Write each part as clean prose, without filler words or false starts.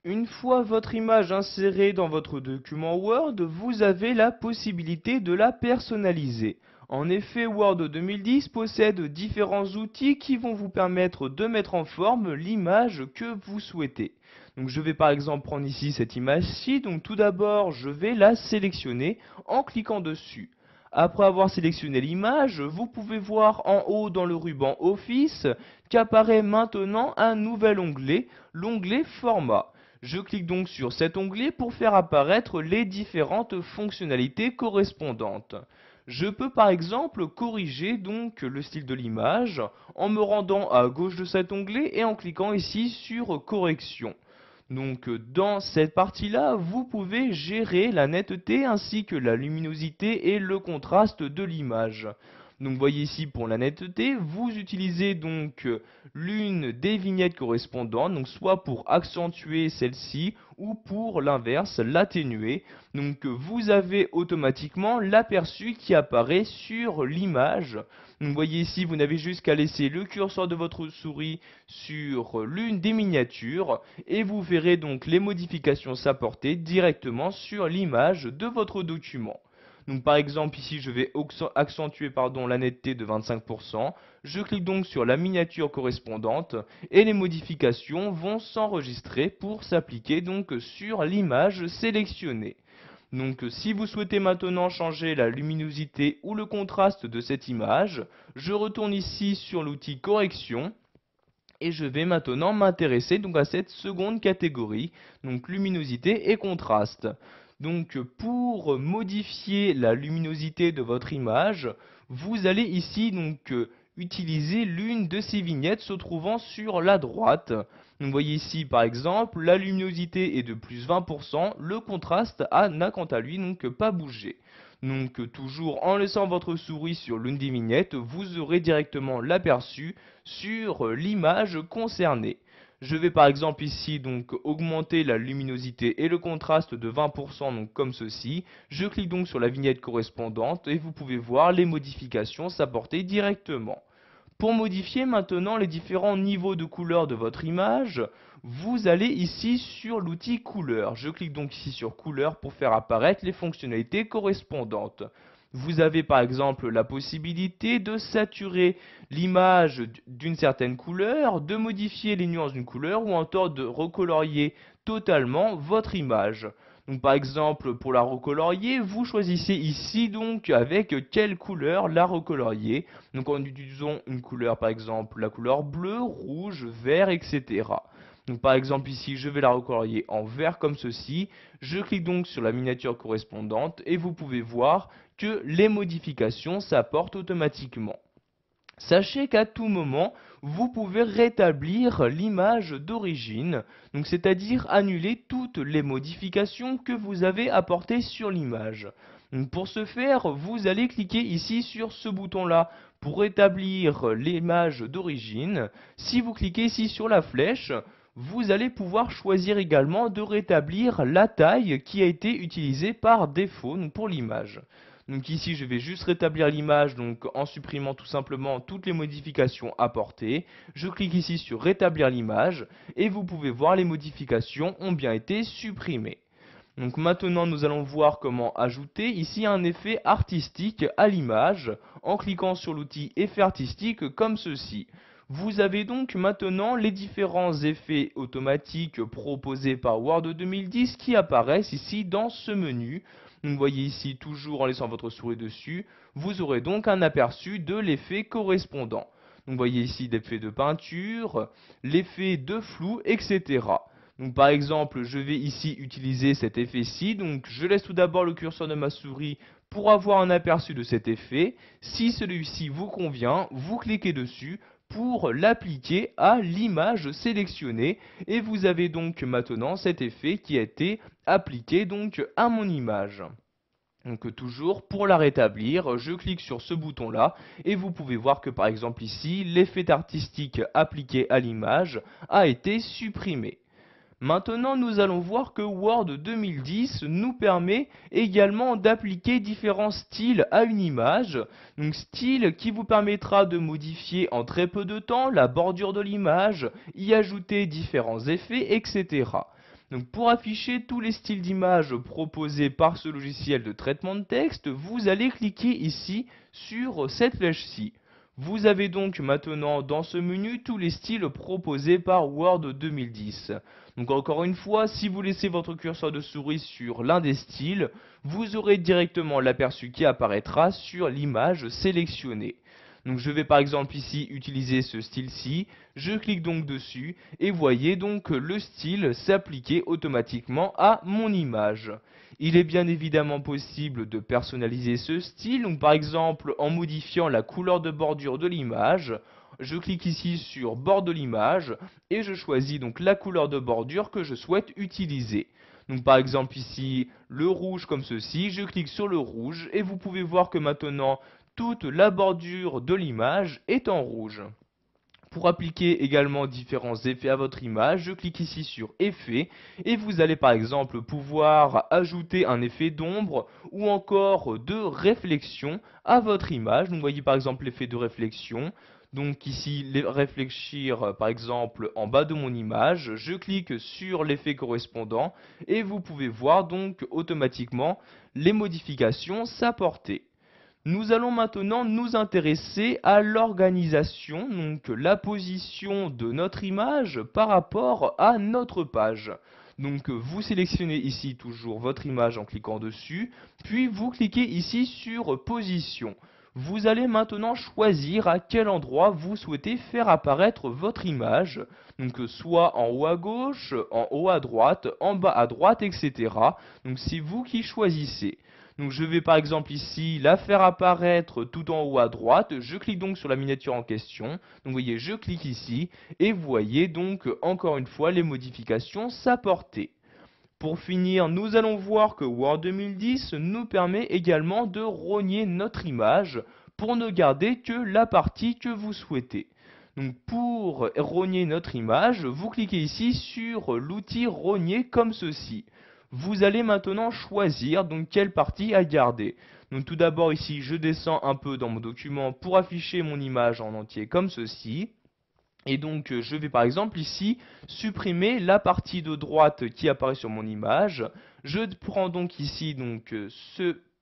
Une fois votre image insérée dans votre document Word, vous avez la possibilité de la personnaliser. En effet, Word 2010 possède différents outils qui vont vous permettre de mettre en forme l'image que vous souhaitez. Donc je vais par exemple prendre ici cette image-ci. Donc tout d'abord, je vais la sélectionner en cliquant dessus. Après avoir sélectionné l'image, vous pouvez voir en haut dans le ruban Office qu'apparaît maintenant un nouvel onglet, l'onglet Format. Je clique donc sur cet onglet pour faire apparaître les différentes fonctionnalités correspondantes. Je peux par exemple corriger donc le style de l'image en me rendant à gauche de cet onglet et en cliquant ici sur correction. Donc dans cette partie-là, vous pouvez gérer la netteté ainsi que la luminosité et le contraste de l'image. Donc voyez ici pour la netteté, vous utilisez donc l'une des vignettes correspondantes, donc soit pour accentuer celle-ci ou pour l'inverse, l'atténuer. Donc vous avez automatiquement l'aperçu qui apparaît sur l'image. Donc voyez ici, vous n'avez juste qu'à laisser le curseur de votre souris sur l'une des miniatures et vous verrez donc les modifications s'apporter directement sur l'image de votre document. Donc par exemple ici je vais accentuer la netteté de 25%, je clique donc sur la miniature correspondante et les modifications vont s'enregistrer pour s'appliquer donc sur l'image sélectionnée. Donc si vous souhaitez maintenant changer la luminosité ou le contraste de cette image, je retourne ici sur l'outil correction et je vais maintenant m'intéresser donc à cette seconde catégorie, donc luminosité et contraste. Donc pour modifier la luminosité de votre image, vous allez ici donc utiliser l'une de ces vignettes se trouvant sur la droite. Donc vous voyez ici par exemple, la luminosité est de plus 20%, le contraste n'a quant à lui donc pas bougé. Donc toujours en laissant votre souris sur l'une des vignettes, vous aurez directement l'aperçu sur l'image concernée. Je vais par exemple ici donc augmenter la luminosité et le contraste de 20% donc comme ceci. Je clique donc sur la vignette correspondante et vous pouvez voir les modifications s'apporter directement. Pour modifier maintenant les différents niveaux de couleur de votre image, vous allez ici sur l'outil couleur. Je clique donc ici sur couleur pour faire apparaître les fonctionnalités correspondantes. Vous avez par exemple la possibilité de saturer l'image d'une certaine couleur, de modifier les nuances d'une couleur ou encore de recolorier totalement votre image. Donc par exemple pour la recolorier, vous choisissez ici donc avec quelle couleur la recolorier. Donc en utilisant une couleur par exemple la couleur bleu, rouge, vert, etc. Donc par exemple ici je vais la recolorier en vert comme ceci. Je clique donc sur la miniature correspondante et vous pouvez voir que les modifications s'apportent automatiquement. Sachez qu'à tout moment, vous pouvez rétablir l'image d'origine, donc c'est-à-dire annuler toutes les modifications que vous avez apportées sur l'image. Pour ce faire, vous allez cliquer ici sur ce bouton-là pour rétablir l'image d'origine. Si vous cliquez ici sur la flèche, vous allez pouvoir choisir également de rétablir la taille qui a été utilisée par défaut pour l'image. Donc ici, je vais juste rétablir l'image en supprimant tout simplement toutes les modifications apportées. Je clique ici sur rétablir l'image et vous pouvez voir les modifications ont bien été supprimées. Donc maintenant, nous allons voir comment ajouter ici un effet artistique à l'image en cliquant sur l'outil effet artistique comme ceci. Vous avez donc maintenant les différents effets automatiques proposés par Word 2010 qui apparaissent ici dans ce menu. Donc vous voyez ici, toujours en laissant votre souris dessus, vous aurez donc un aperçu de l'effet correspondant. Donc vous voyez ici l'effet de peinture, l'effet de flou, etc. Donc par exemple, je vais ici utiliser cet effet-ci. Donc je laisse tout d'abord le curseur de ma souris pour avoir un aperçu de cet effet. Si celui-ci vous convient, vous cliquez dessus pour l'appliquer à l'image sélectionnée et vous avez donc maintenant cet effet qui a été appliqué donc à mon image. Donc toujours pour la rétablir, je clique sur ce bouton là et vous pouvez voir que par exemple ici l'effet artistique appliqué à l'image a été supprimé. Maintenant, nous allons voir que Word 2010 nous permet également d'appliquer différents styles à une image. Donc, style qui vous permettra de modifier en très peu de temps la bordure de l'image, y ajouter différents effets, etc. Donc pour afficher tous les styles d'image proposés par ce logiciel de traitement de texte, vous allez cliquer ici sur cette flèche-ci. Vous avez donc maintenant dans ce menu tous les styles proposés par Word 2010. Donc encore une fois, si vous laissez votre curseur de souris sur l'un des styles, vous aurez directement l'aperçu qui apparaîtra sur l'image sélectionnée. Donc je vais par exemple ici utiliser ce style-ci, je clique donc dessus et voyez donc le style s'appliquer automatiquement à mon image. Il est bien évidemment possible de personnaliser ce style, donc par exemple en modifiant la couleur de bordure de l'image. Je clique ici sur bord de l'image et je choisis donc la couleur de bordure que je souhaite utiliser. Donc par exemple ici le rouge comme ceci, je clique sur le rouge et vous pouvez voir que maintenant toute la bordure de l'image est en rouge. Pour appliquer également différents effets à votre image, je clique ici sur Effets et vous allez par exemple pouvoir ajouter un effet d'ombre ou encore de réflexion à votre image. Donc vous voyez par exemple l'effet de réflexion. Donc ici, réfléchir par exemple en bas de mon image, je clique sur l'effet correspondant et vous pouvez voir donc automatiquement les modifications s'apporter. Nous allons maintenant nous intéresser à l'organisation, donc la position de notre image par rapport à notre page. Donc vous sélectionnez ici toujours votre image en cliquant dessus, puis vous cliquez ici sur position. Vous allez maintenant choisir à quel endroit vous souhaitez faire apparaître votre image, donc soit en haut à gauche, en haut à droite, en bas à droite, etc. Donc c'est vous qui choisissez. Donc je vais par exemple ici la faire apparaître tout en haut à droite, je clique donc sur la miniature en question, donc vous voyez je clique ici et vous voyez donc encore une fois les modifications s'apporter. Pour finir, nous allons voir que Word 2010 nous permet également de rogner notre image pour ne garder que la partie que vous souhaitez. Donc pour rogner notre image, vous cliquez ici sur l'outil rogner comme ceci. Vous allez maintenant choisir donc quelle partie à garder. Donc tout d'abord ici, je descends un peu dans mon document pour afficher mon image en entier comme ceci. Et donc je vais par exemple ici supprimer la partie de droite qui apparaît sur mon image. Je prends donc ici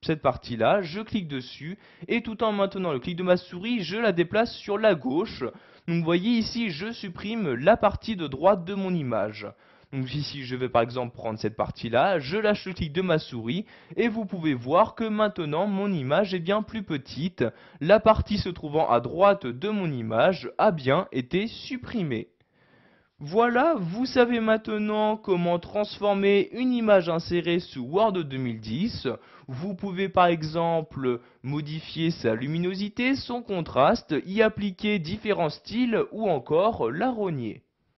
cette partie-là, je clique dessus et tout en maintenant le clic de ma souris, je la déplace sur la gauche. Donc vous voyez ici, je supprime la partie de droite de mon image. Donc ici, je vais par exemple prendre cette partie-là, je lâche le clic de ma souris et vous pouvez voir que maintenant mon image est bien plus petite. La partie se trouvant à droite de mon image a bien été supprimée. Voilà, vous savez maintenant comment transformer une image insérée sous Word 2010. Vous pouvez par exemple modifier sa luminosité, son contraste, y appliquer différents styles ou encore la rogner.